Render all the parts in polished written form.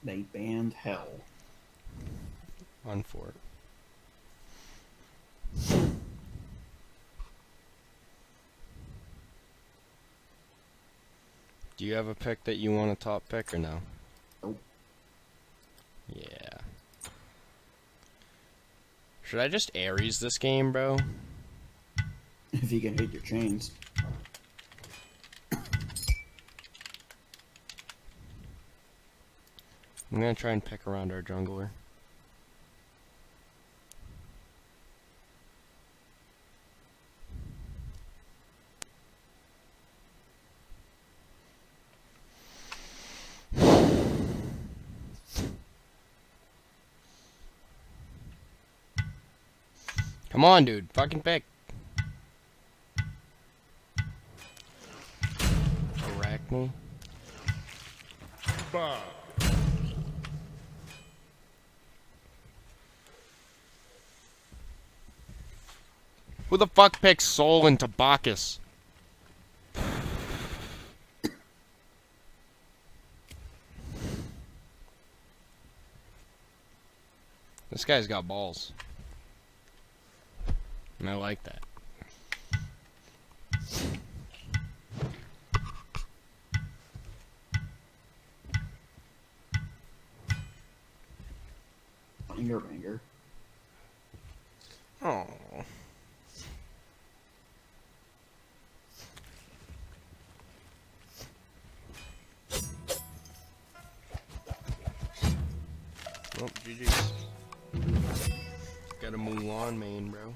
They banned hell. On for it. Do you have a pick that you want to top pick or no? Nope. Yeah. Should I just Ares this game, bro? If you can hit your chains. I'm gonna try and pick around our jungler. Come on, dude. Fucking pick. Arachne. Who the fuck picks Soul into Bacchus? This guy's got balls. And I like that. Finger banger. Oh. Well, GG's. Got a Mulan main, bro.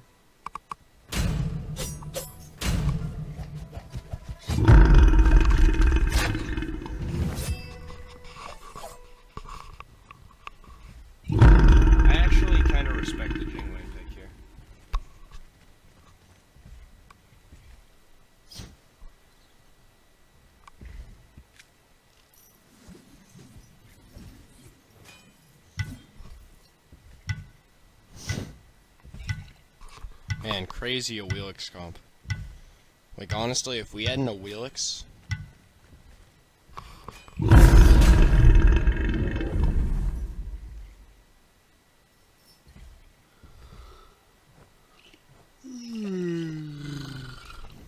I actually kind of respect the Jingwei pick here. Man, crazy a Wheelix comp. Like, honestly, if we had an Wheelix...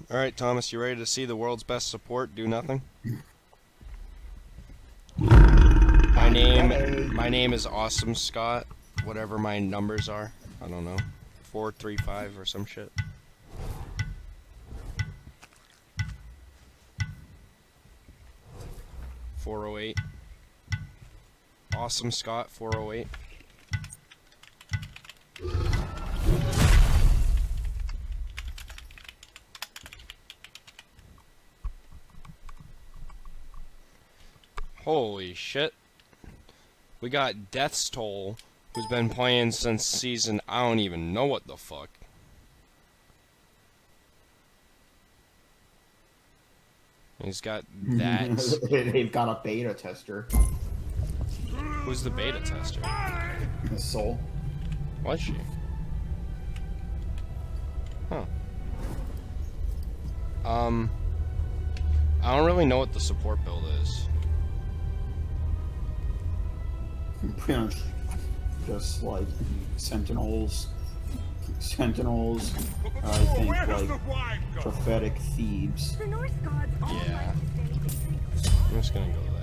Alright, Thomas, you ready to see the world's best support do nothing? My name is Awesome Scott, whatever my numbers are. I don't know. 435 or some shit. $408. Awesome Scott 408. Holy shit. We got Death's Toll, who's been playing since season I don't even know what the fuck. He's got that. They've got a beta tester. Who's the beta tester? The Soul. Was she? Huh. I don't really know what the support build is. Pretty much just like Sentinels, I think like prophetic thieves. Yeah. I'm just gonna go with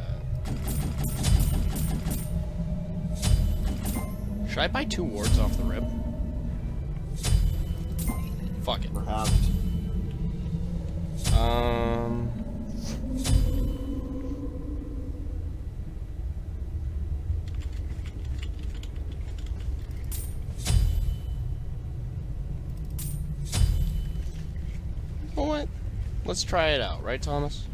that. Should I buy 2 wards off the rip? Fuck it. Perhaps. Well, what? Let's try it out, right, Thomas?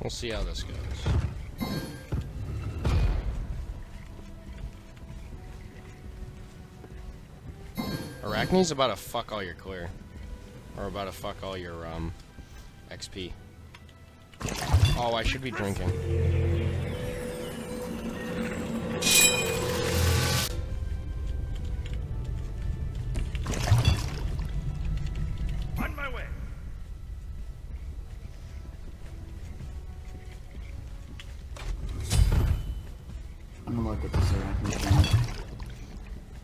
We'll see how this goes. Arachne's about to fuck all your clear. Or about to fuck all your, XP. Oh, I should be drinking. On my way.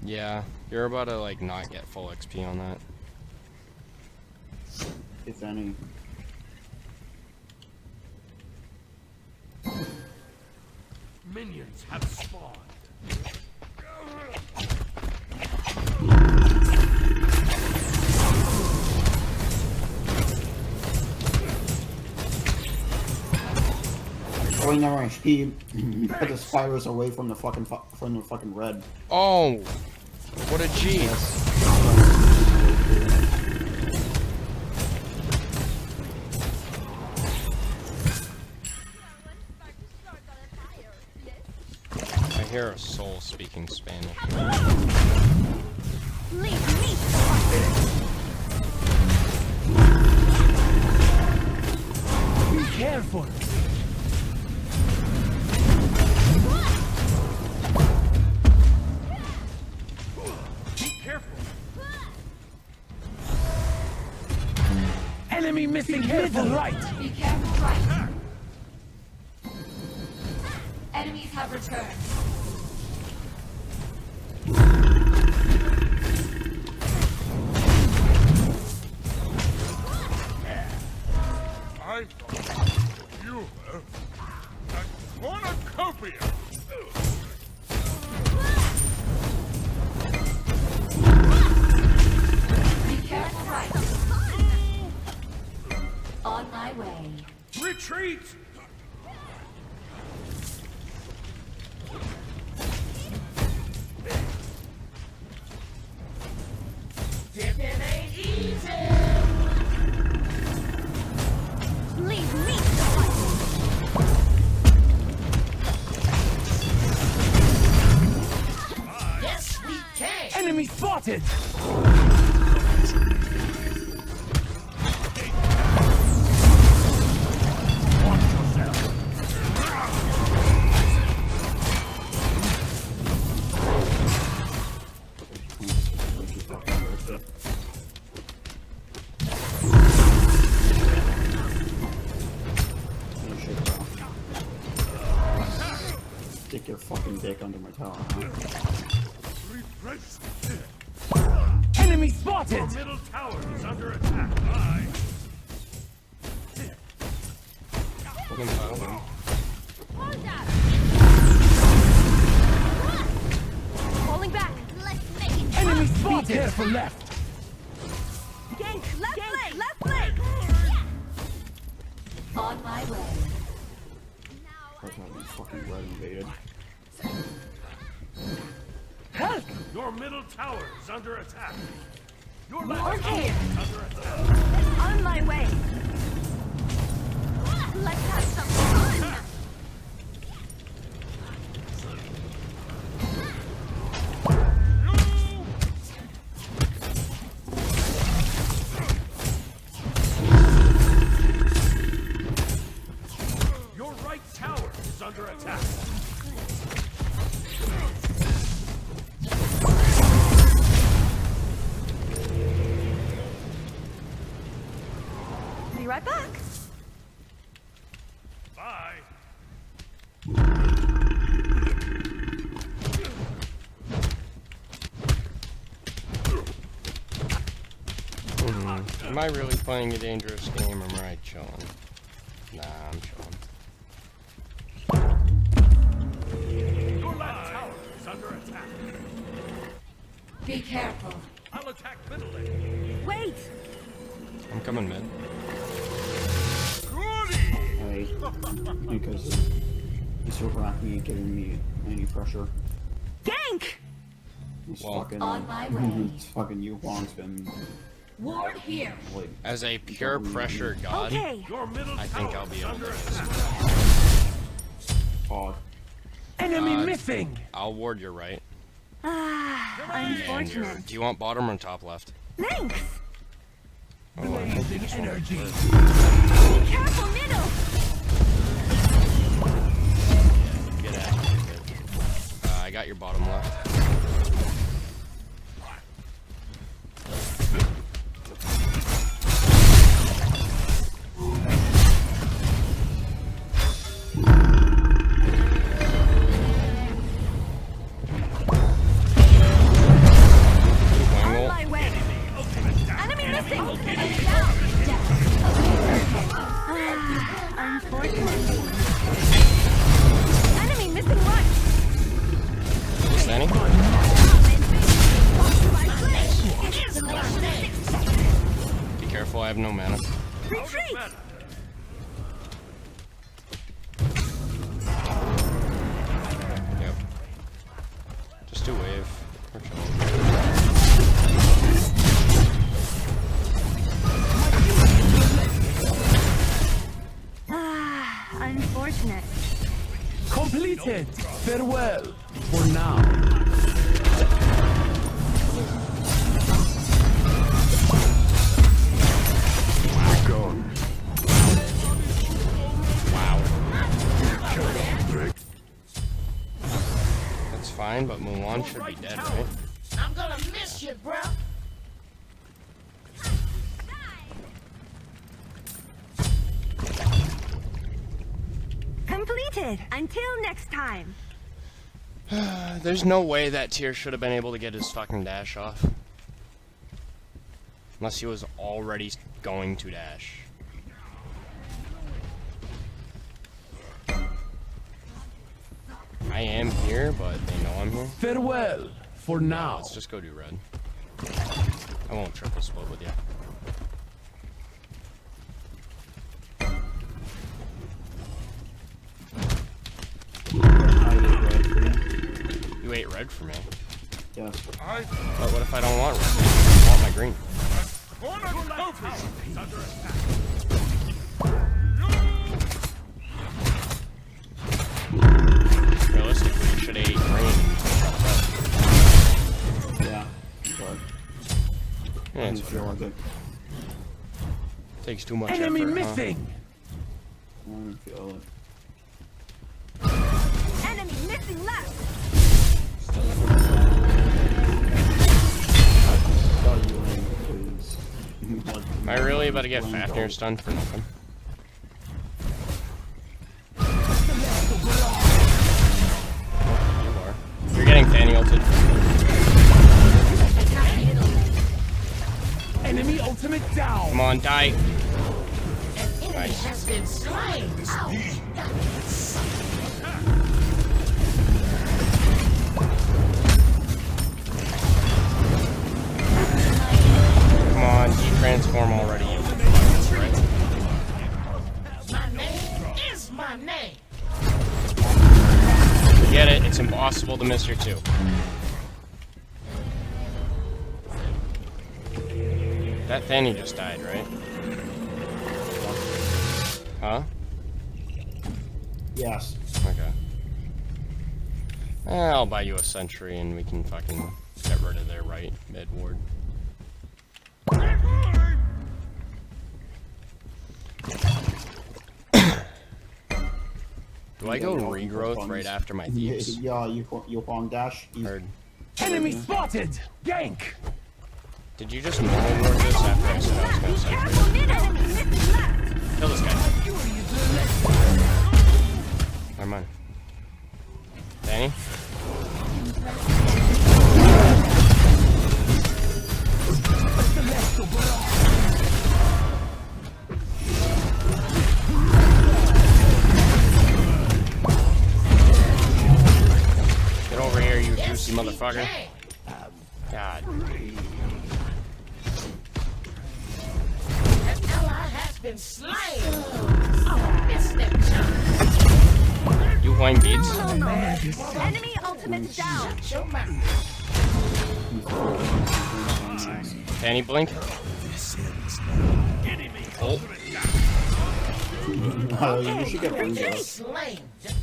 Yeah, you're about to like not get full XP on that. If any. Minions have spawned. Oh, never mind. He put the spiders away from the fucking red. Oh, what a G! I hear a soul speaking Spanish. Leave me. Be careful. Be careful. Enemy missing middle right. Be careful, right. Enemies have returned. I thought you were a cornucopia. Be careful, right. On my way. Retreat! Dipping ain't easy. Leave me. Yes, we can. Enemy spotted! Watch yourself. Stick your fucking dick under my tower, huh? Refresh. Enemy spotted! Your middle tower is under attack. Aye. Fucking pile. Falling back. Let's make it. Enemy spotted! Be careful left. Gank. Left leg. Left leg. On my way. That's how we fucking red invaded. Help! Your middle tower is under attack. Your More left tower here. is under attack. On my way. Let's have some fun. Your right tower is under attack. Be right back. Bye. Am I really playing a dangerous game or am I chilling? Nah, I'm chilling. Your left tower is under attack. Be careful. I'll attack middle lane. Wait. I'm coming mid. Hey, because he's overacting and giving me any pressure. Gank. He's Well, fucking, on my way. he's fucking Yu Huang's been Ward here. like As a pure pressure god, Okay. Your middle I think tower I'll be is able under to attack. odd. Enemy missing. I'll ward your right. Ah, And your, unfortunate. do you want bottom or top left? Thanks. Oh, I think you just want Energy. Be careful, middle. get at it. I got your bottom left. have no mana. Retreat! Yep. Just do wave. We're chilling. Ah, unfortunate. Completed. Farewell for now. Gone. Wow. That's fine, but Mulan should be dead, right? I'm gonna miss you, bro. Completed. Until next time. There's no way that tier should have been able to get his fucking dash off. Unless he was already going to dash. I am here, but they know I'm here. Farewell for now. Let's just go do red. I won't triple split with you. I did red for you. You ate red for me. Yeah. But what if I don't want red? I want my green. Realistically, you should have ate green. Yeah. But Yeah, I it's didn't feel like it. takes too much Enemy effort, missing. I didn't feel it. Enemy missing left. Thought you were because Am I really about to get Fafnir stunned for nothing? You are. You're getting Fanny ulted. Enemy ultimate down. Come on, die. Enemy Nice. has been slain. Come on, de-transform already. You My name is my name. get it. It's impossible to miss your two. That Fanny just died, right? Huh? yes. Okay. I'll buy you a sentry and we can fucking get rid of their right mid ward. Do I go regrowth right after my thieves? Yeah, you Huang dash. Heard. Enemy spotted. Gank. Did you just normal ward this after I said I was gonna sentry? Careful, middle. Enemy missing left. Kill this guy. Never mind. Danny? Get over here, you juicy motherfucker. God. An ally has been slain. Oh, miss that You whine beads? Enemy ultimate down. shot. Your mouth. Fanny blink? Oh. You should get Ringo. Slain.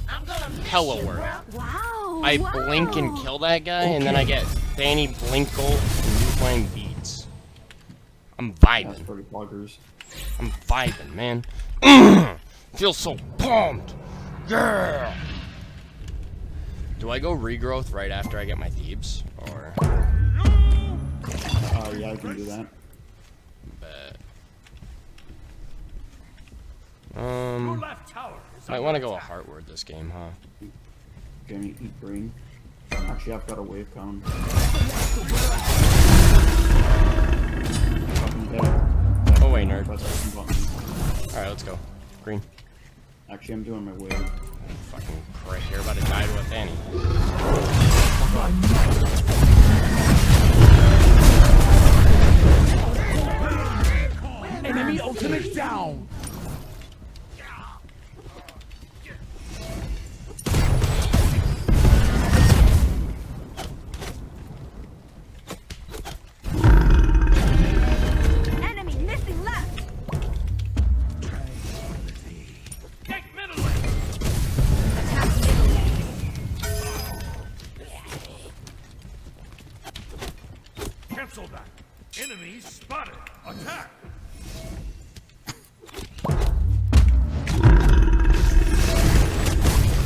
I'm gonna miss Hella you, work. bro. Wow. I wow. blink and kill that guy, and then I get Fanny blink gold and you playing beads. I'm That's vibing. pretty buggers. I'm vibing, man. Feel so pumped. Yeah. Do I go regrowth right after I get my Thebes, or? Yeah, I can do that. Bet. Your left tower is Might under want to go a attack. heart word this game, huh? Gonna eat green. Actually, I've got a wave cone. Oh wait, nerd. Press the button. All right, let's go. Green. Actually, I'm doing my wave. Fucking prick. You're about to die to a Fanny. Enemy Enemies spotted. Attack.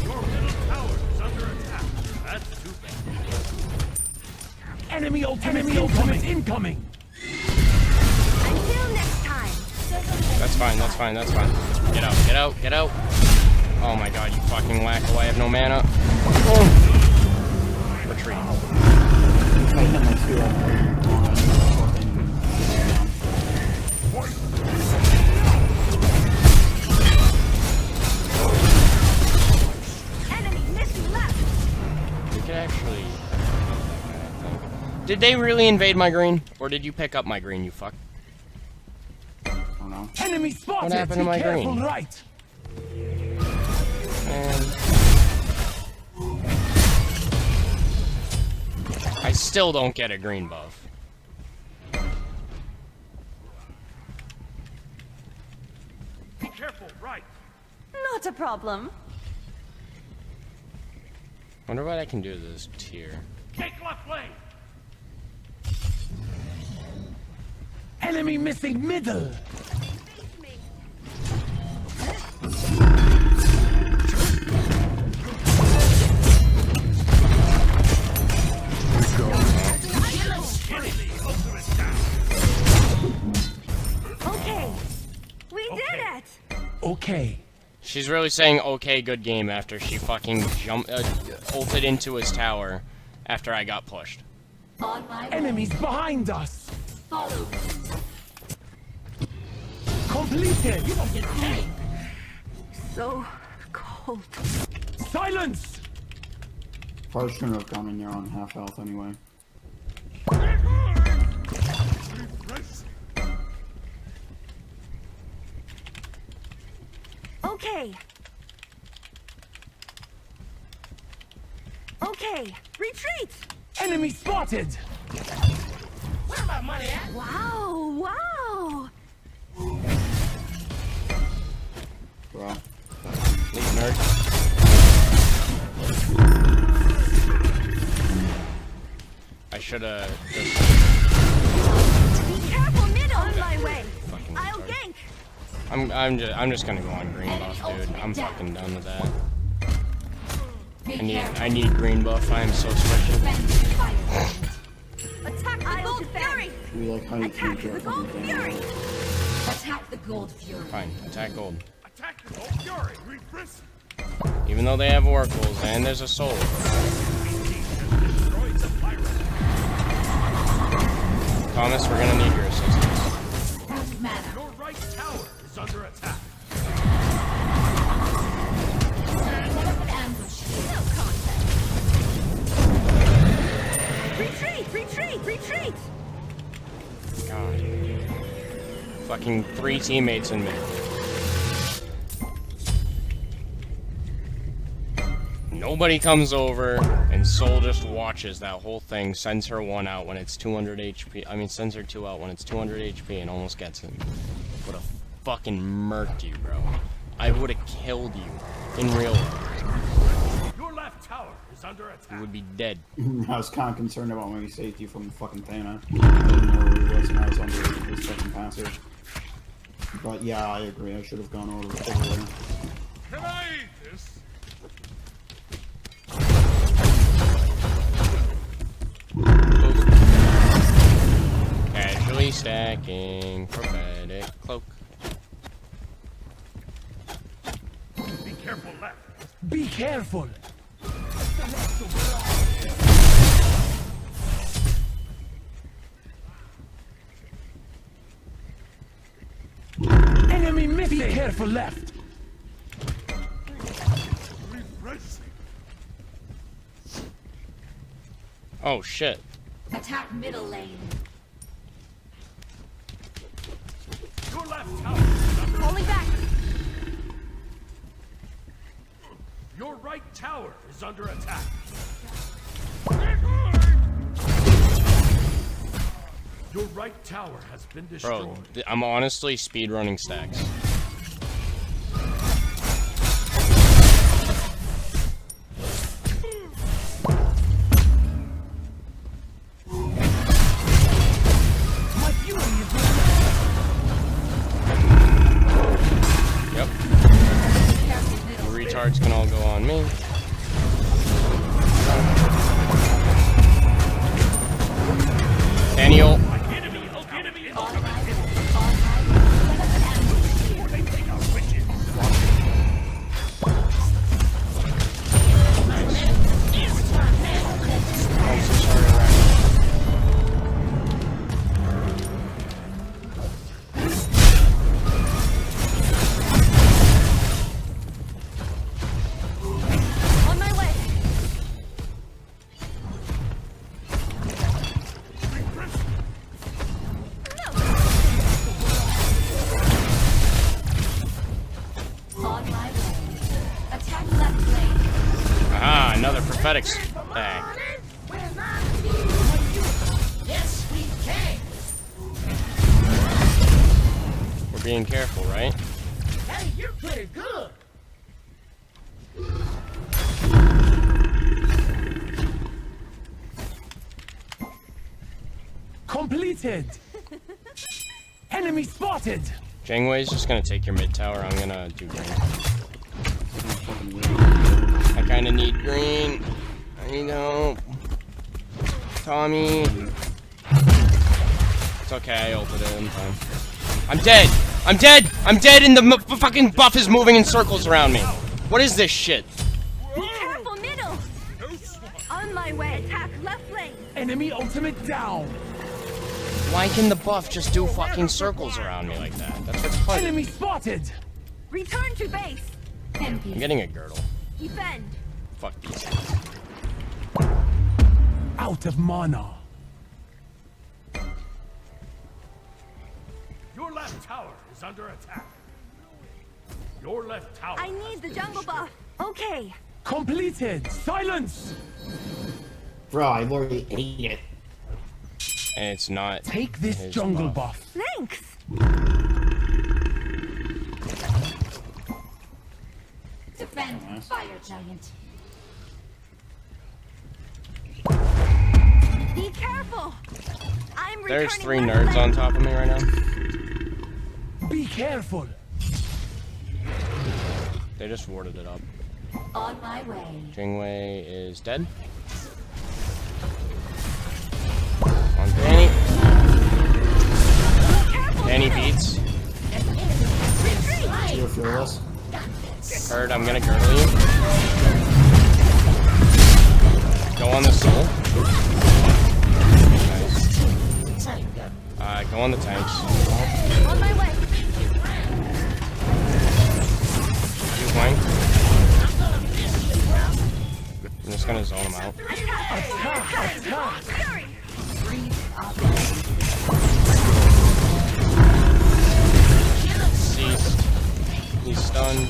Your middle tower is under attack. That's too bad. Enemy ultimate incoming. Until next time. That's fine, that's fine, that's fine. Get out, get out, get out. Oh my god, you fucking wacko, I have no mana. Oh. Retreat. I hit my 2 up there. Enemy missing left. We could actually... Did they really invade my green? Or did you pick up my green, you fuck? I don't know. Enemy spotted. What happened to my Be careful, green? right. And... I still don't get a green buff. Be careful, right. Not a problem. Wonder what I can do to this tier. Take left lane. Enemy missing middle. Face me. Enemy ultimate down. Okay. We did it. Okay. She's really saying, okay, good game, after she fucking ulted into his tower after I got pushed. On my way. Enemies behind us. Follow me. Completed. So cold. Silence. Probably shouldn't have gone in there on half health anyway. Okay. Okay. Retreat. Enemy spotted. Where my money at? Wow. Wow. Well, Leave, nerd. I should've just Be careful, middle. On my way. fucking I'll retarded. gank. I'm just gonna go on green buff, dude. I'm fucking done with that. I need green buff. I am so squishy. Attack the gold fury. we like how you Attack can't the get gold fury. Attack the gold fury. Fine, attack gold. Attack the old fury. Refresh. Even though they have oracles and there's a soul. Destroyed the pirate. Thomas, we're gonna need your assistance. Have mana. Your right tower is under attack. Set up an ambush. No contest. Retreat. Retreat. Retreat. God. Fucking 3 teammates in mid. Nobody comes over, and Soul just watches that whole thing, sends her 1 out when it's 200 HP. I mean, sends her 2 out when it's 200 HP and almost gets him. Would have fucking murked you, bro. I would have killed you in real life. Your left tower is under You attack. would be dead. I was kind of concerned about when he saved you from fucking Thana. I didn't know where he was when I was under his fucking passive. But yeah, I agree. I should have gone over there. Can I eat this? Casually stacking prophetic cloak. Be careful left. Be careful. Enemy missing. Be careful left. Refresh. Oh shit. Attack middle lane. Your left tower is under Pulling back. Your right tower is under attack. Your right tower has been destroyed. Bro, I'm honestly speedrunning stacks. next. Yes, we can. We're being careful, right? Hey, you're pretty good. Completed. Enemy spotted. Jangwei's just gonna take your mid tower. I'm gonna do green. I kinda need green. I need help. Tommy. It's okay, I ulted it in time. I'm dead! I'm dead! I'm dead and the fucking buff is moving in circles around me. What is this shit? Be careful, middle. On my way. Attack left lane. Enemy ultimate down. Why can the buff just do fucking circles around me like that? That's retarded. Enemy spotted. Return to base. I'm getting a girdle. Defend. Fuck these things. Out of mana. Your left tower is under attack. Your left tower. I need the jungle buff. Okay. Completed. Silence. Bro, I've already ate it. And it's not. Take this his jungle buff. buff. Thanks. Defend, fire giant. Be careful. I'm returning. There's 3 left nerds lane. on top of me right now. Be careful. They just warded it up. On my way. Jingwei is dead. On Danny. Danny beats. You're fearless. Heard, I'm gonna girdle you. Go on the soul. Nice. Go on the tanks. On my way. You flank. I'm just gonna zone him out. Fury. Ceased. He's stunned.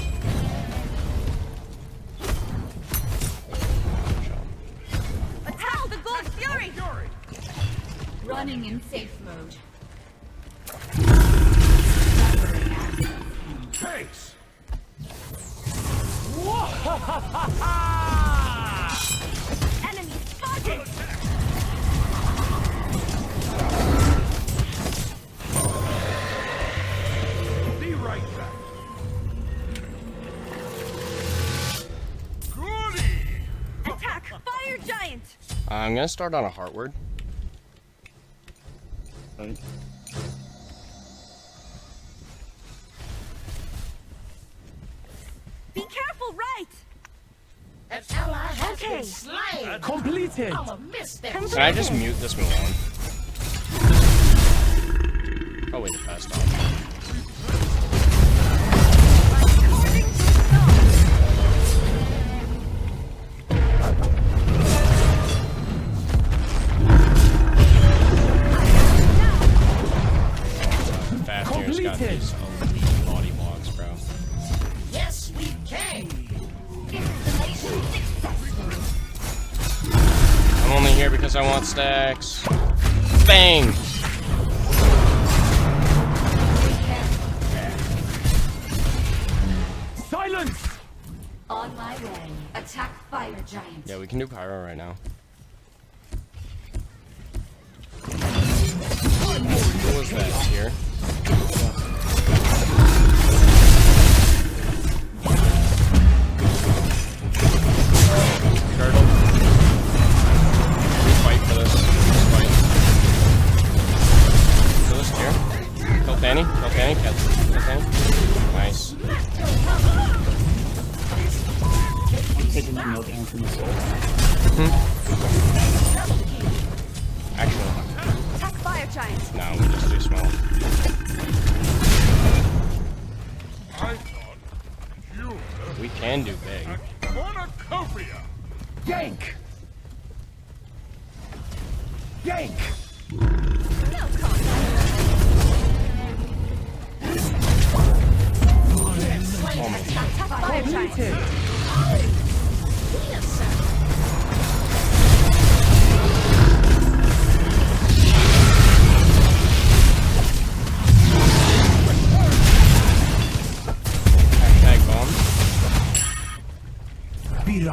Attack the gold fury. Running in safe mode. Thanks. Enemy spotted. Be right back. Goody. Attack fire giant. I'm gonna start on a heart word. Right. Be careful, right. An ally has Okay. been slain. Completed. I'ma miss that. Can I just mute this Mulan? Probably the best option. According to song. Fafnir's got Completed. these elite body blocks, bro. Yes, we can. I'm only here because I want stacks. Bang! Silence. On my way. Attack fire giant. Yeah, we can do pyro right now. What was that here? Turtle. We fight for this. Let's fight. Kill this here. Kill Fanny. Kill Fanny. Kill Fanny. Nice. Taking that milk down from the soul. Actually, Attack fire giant. no, we just do small. I thought you We can do big. cornucopia. Yank. Yank. No contact. Oh my. Attack fire giant. Completed.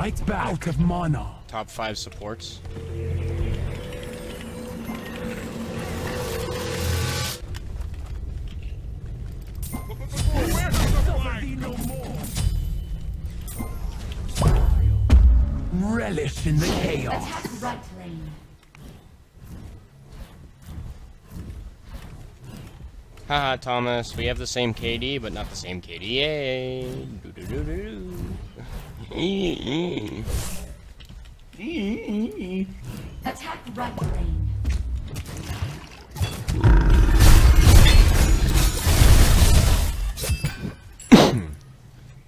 right back. Out of mana. Top 5 supports. Relish in the chaos. Attack right lane. Haha, Thomas, we have the same KD, but not the same KD. Yay! Attack right lane.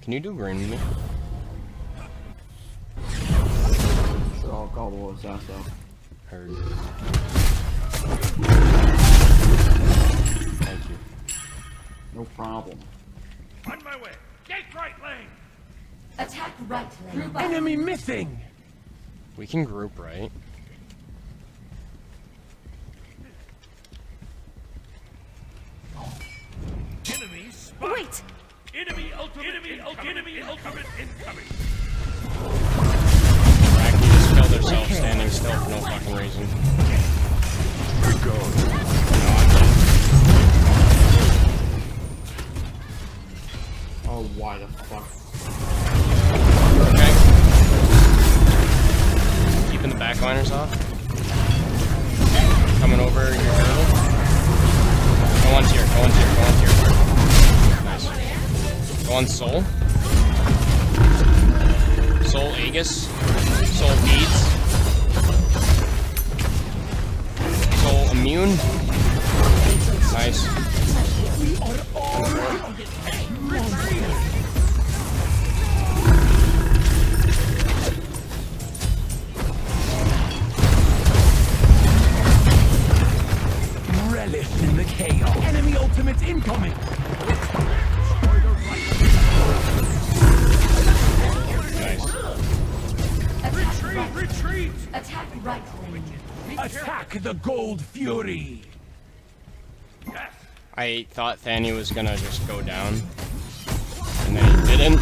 Can you do green with me? Sure, I'll call the wolves ass out. Heard. Thank you. No problem. On my way. Gate right lane. Attack right lane. Enemy missing. We can group, right? Enemy spotted. Wait! Enemy ultimate. Enemy ultimate incoming. Racking just killed herself standing still for no fucking reason. No, I'm dead. Oh, why the fuck? Okay. Keeping the backliners off. Coming over your turtle. Go on tier, go on tier, go on tier. Nice. Go on soul. Soul Aegis. Soul Beads. Soul Immune. Nice. We are all relish in the chaos. Enemy ultimate incoming. Nice. Retreat. Attack right lane. Attack the Gold Fury. Yes. I thought Thani was gonna just go down. And then he didn't.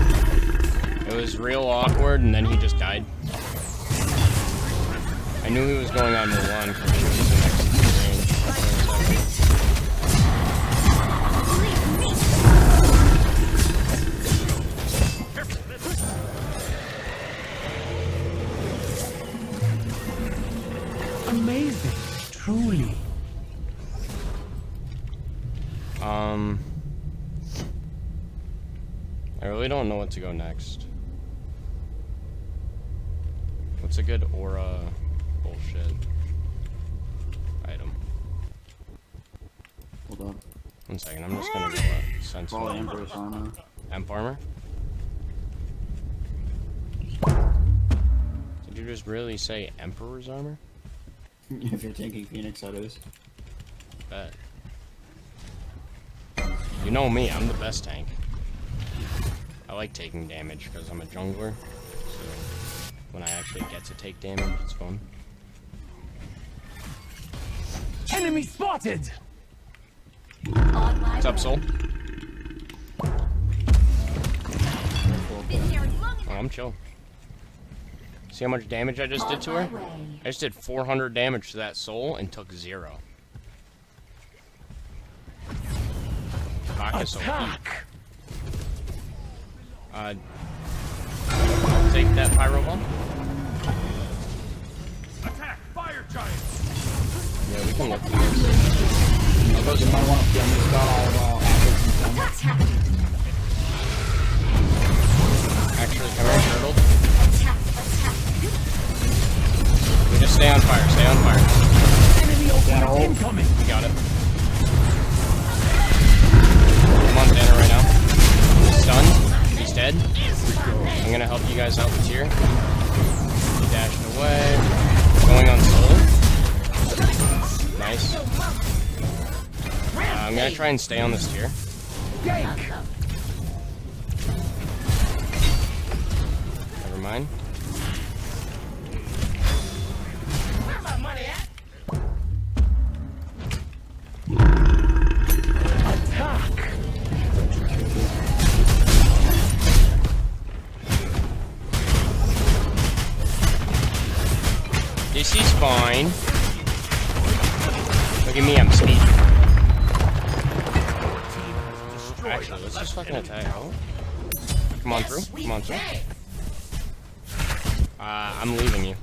It was real awkward, and then he just died. I knew he was going on Mulan because he was the next range. Amazing. Truly. I really don't know what to go next. What's a good aura bullshit item? Hold up. 1 second, I'm just gonna go sense Probably Emperor's armor. Emp armor? Did you just really say Emperor's armor? If you're taking Phoenix, that is. Bet. You know me, I'm the best tank. I like taking damage because I'm a jungler. So when I actually get to take damage, it's fun. Enemy spotted. On my What's up, Soul? Been here long Oh, I'm chill. See how much damage I just did to her? I just did 400 damage to that soul and took 0. Bacchus OP. Attack. I'll take that pyro bomb. Attack. Fire giant. Yeah, we can look through this. I'll go You might want to film this got all apples and Actually, come here, turtle. We just stay on fire, stay on fire. Enemy ultimate incoming. We got it. I'm on Tanner right now. He's stunned. He's dead. I'm gonna help you guys out with here. He dashed away. Going on soul. Nice. I'm gonna try and stay on this tier. Gank. Never mind. Where my money at? Attack. insane? Look at me, I'm speeding. Actually, let's just fucking attack. Oh. Come on through. Come on through. I'm leaving you.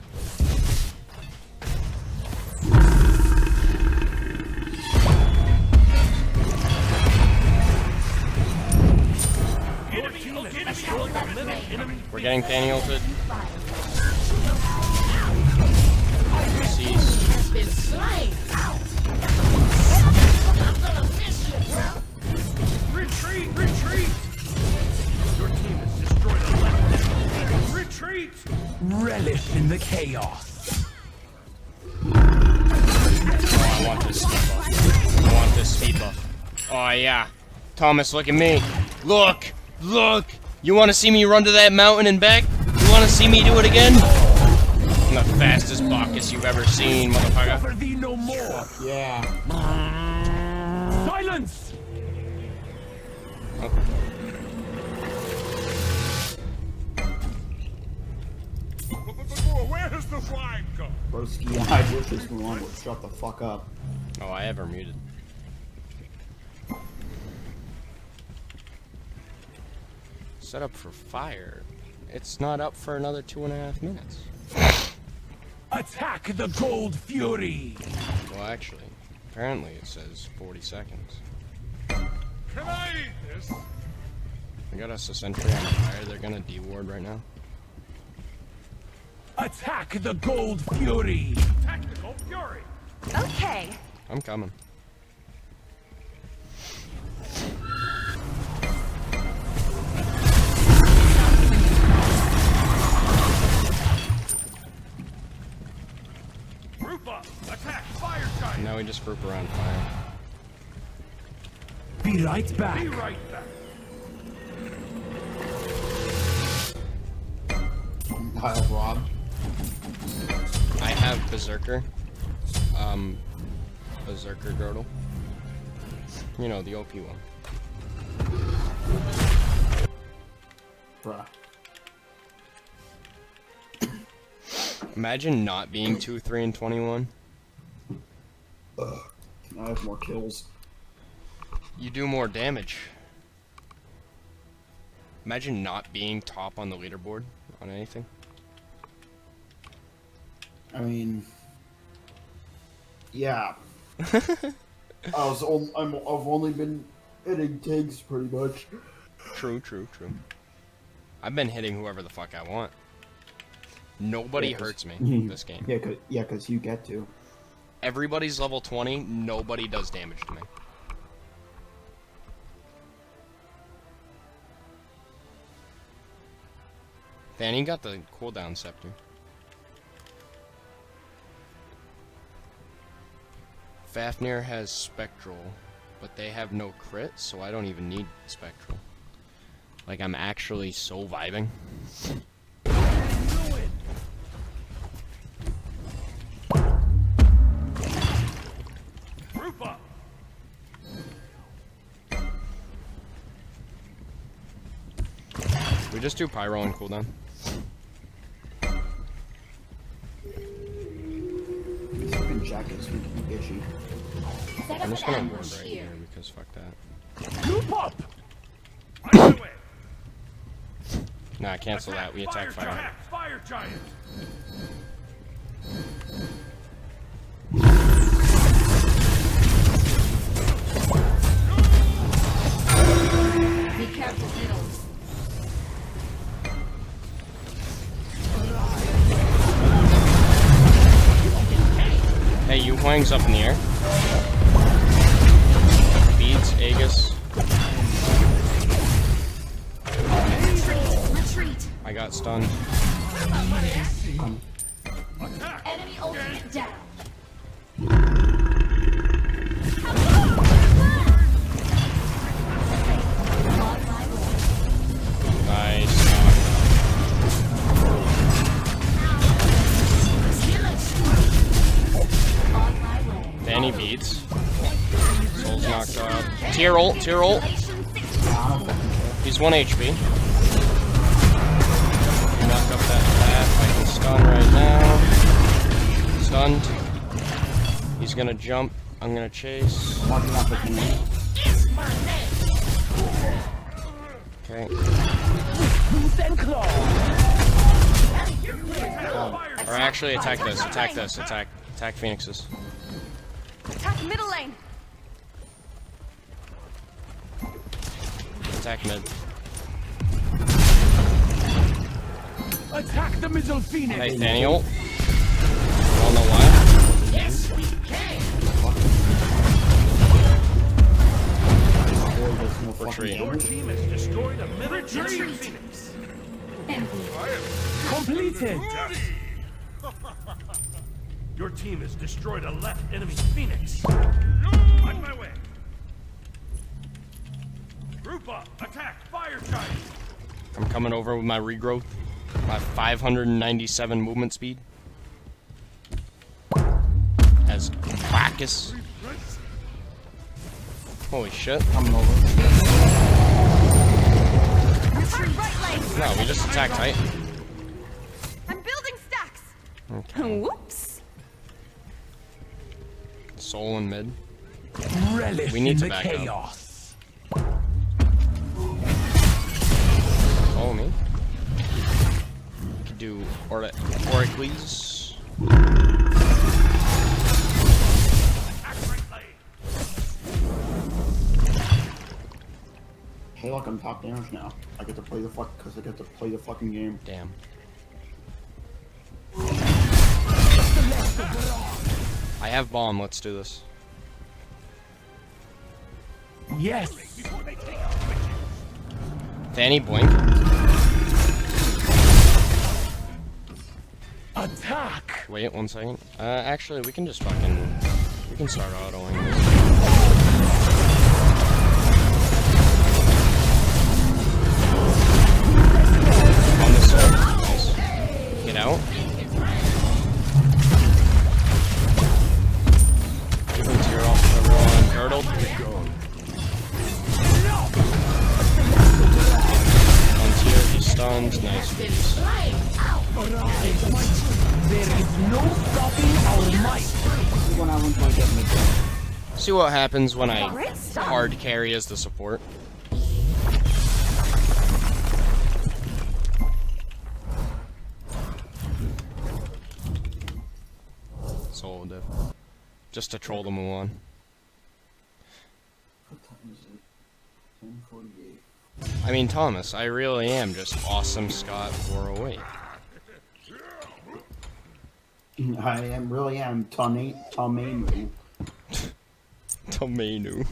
We're getting Fanny ulted. Cease. Been slain. I'm gonna miss you, bro. Retreat! Retreat! Your team has destroyed a left. Retreat! Relish in the chaos. Oh, I want this speed buff. I want this speed buff. Oh, yeah. Thomas, look at me. Look! Look! You want to see me run to that mountain and back? You want to see me do it again? I'm the fastest Bacchus you've ever seen, motherfucker. Suffer thee no more. Yeah. Silence! Oh. Where has the wine gone? Broski, I wish this one would shut the fuck up. Oh, I have her muted. Set up for fire. It's not up for another 2.5 minutes. Attack the Gold Fury! Well, actually, apparently it says 40 seconds. Can I eat this? We got us a sentry on fire. They're gonna D-ward right now. Attack the Gold Fury! Tactical fury. Okay. I'm coming. Group up. Attack. Fire giant. Now we just group around fire. Be right back. Be right back. Kyle Rob. I have Berserker. Berserker Girdle. You know, the OP one. Bruh. Imagine not being 2, 3, and 21. I have more kills. You do more damage. Imagine not being top on the leaderboard on anything. I mean, yeah. I've only been hitting tanks pretty much. True, true, true. I've been hitting whoever the fuck I want. Nobody hurts me in this game. Yeah, cause you get to. Everybody's level 20, nobody does damage to me. Fanny got the cooldown scepter. Fafnir has Spectral, but they have no crit, so I don't even need Spectral. Like, I'm actually so vibing. Group up. We just do Pyro and cooldown. This fucking Jack is bitchy. I'm just gonna ward right here because fuck that. Group up! On my way. Nah, cancel that. We attack fire. Attack. Fire giant. Be careful, middle. Hey, Yu Huang's up in the air. Beads, Aegis. Retreat. I got stunned. Attack. Enemy ultimate down. Nice. Fanny beats. Soul's knocked up. Tier ult, tier ult. He's 1 HP. Knock up that path. I can stun right now. Stunned. He's gonna jump. I'm gonna chase. Marking up the cannon. It's my name. Okay. Tooth and claw. Or actually, attack this. Attack this. Attack Phoenixes. Attack middle lane. Attack mid. Attack the middle phoenix. Hey, Daniel. Wanna know why? Yes, we can. Boy, there's no fucking Retreat. Your damage. team has destroyed a middle tower Phoenix. Completed. Your team has destroyed a left enemy Phoenix. On my way. Group up. Attack. Fire giant. I'm coming over with my regrowth. My 597 movement speed. As Bacchus. Holy shit. Coming over. Attack right lane. No, we just attacked Titan. I'm building stacks. Okay. Whoops. Soul in mid. Relish We need in to the back up. chaos. Follow me. We could do Oracles. Attack right lane. Hey, look, I'm top damage now. I get to play the fucking game. Damn. I have bomb. Let's do this. Yes. Fanny blink. Attack. Wait 1 second. Actually, we can just we can start autoing this. On the sword. Nice. Get out. Give him tear off everyone. Girdle. On tier, he's stunned. Nice piece. There is no stopping our might. When I went to get mid. See what happens when I Great stuff. hard carry as the support. Soul diff. Just to troll the Mulan. What time is it? 10:48. I mean, Thomas, I really am just awesome Scott 408. Really am Tommy. The menu.